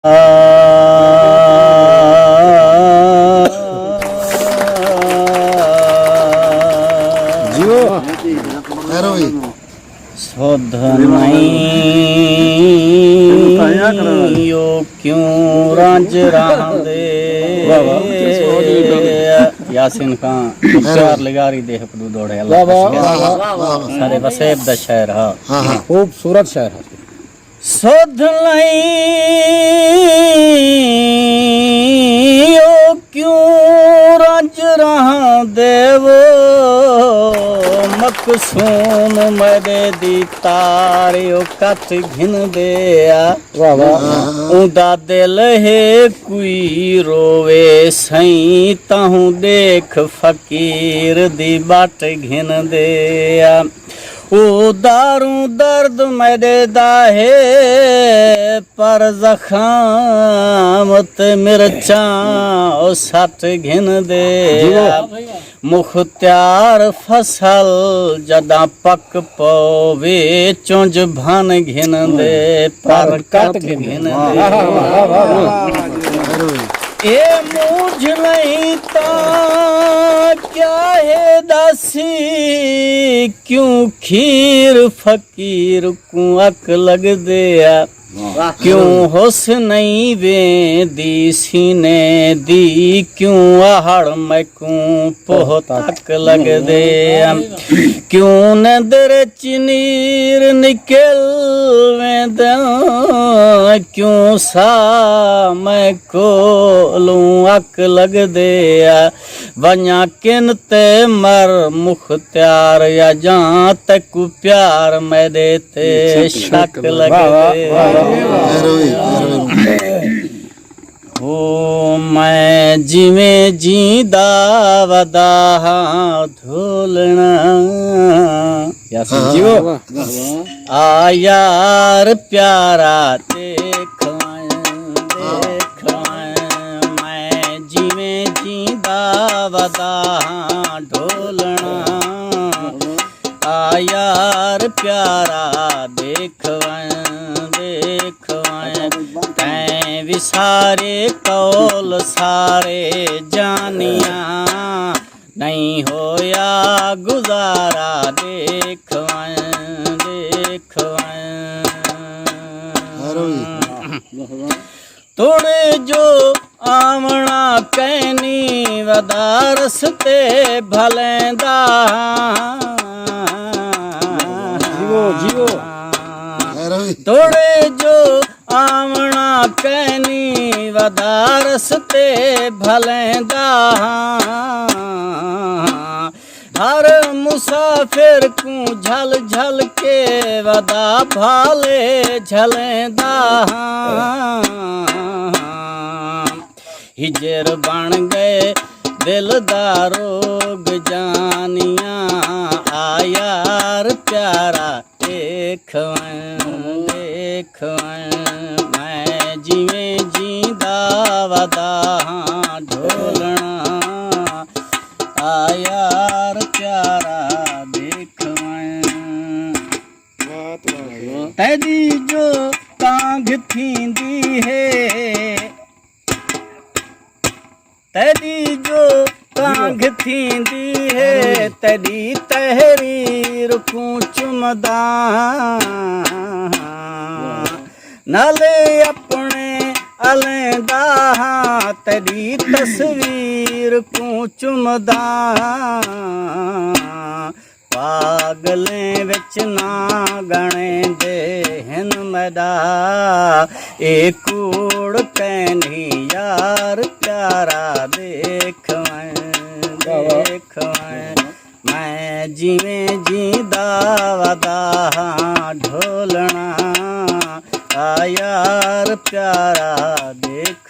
जियो सुध नहीं यो क्यों रंज रहंदे यासीन खां चार लगारी देह पदू दौड़े अल्लाह सारे वसेब दा शहर हा खूबसूरत शहर है। सुध नहीं यो क्यों रंज रहंदे वो मकसूम मेरे दी तारियो कत घिन दिया उदा दिल है कोई रोवे सही तहूं देख फकीर दी बाट घिन दिया ओ दारू दर्द मेरे दाहे पर जखाम ते मिर्चा ओ सट घिन दे मुख्तियार फसल जदा पक पवे चुंज भन घिन दे पर कट घिन दे ए मूझ नहीं ता क्या है दसी क्यों खीर फकीर को अक लग दिया क्यों हुस्नई वे दी सीने दी क्यों आहड़ मैकू पोह तक लग दे क्यों नदर चनीर निकल वेद क्यों सा मैं कोलू अक लग दे वञा किन ते मर मुख्तियार या जां तकू प्यार मेरे ते शक लग दे हो मैं जिवें जींदा वदा धोलना यासीन जियो आ यार प्यारा देख मैं जिवें जींदा वदा ढोलना आ यार प्यारा देख विसारे कौल सारे जानिया नहीं होया गुजारा देख तोड़े जो आमना कहनी वदारस ते भलेंदा तोड़े जो आमना कहनी वदारस ते भलेंदा हर मुसाफिर को झल झल के वदा भाले झलेंदा हिजर बन गए दिलदारोग जानिया आ यार प्यारा देख मैं जिवें जींदा वदा ढोलना आ यार प्यारा देख तेरी जो कांग थींदी है तेरी जो कांग थींदी है तेरी तहरीर को चुमदा नाले अपने अलेंदा तेरी तस्वीर को चुमदा पागलें विच ना गणे दे हिन मदा ए कूड़ कहनी यार प्यारा देख मैं जिवें जींदा वदा ढोलना आ यार प्यारा देख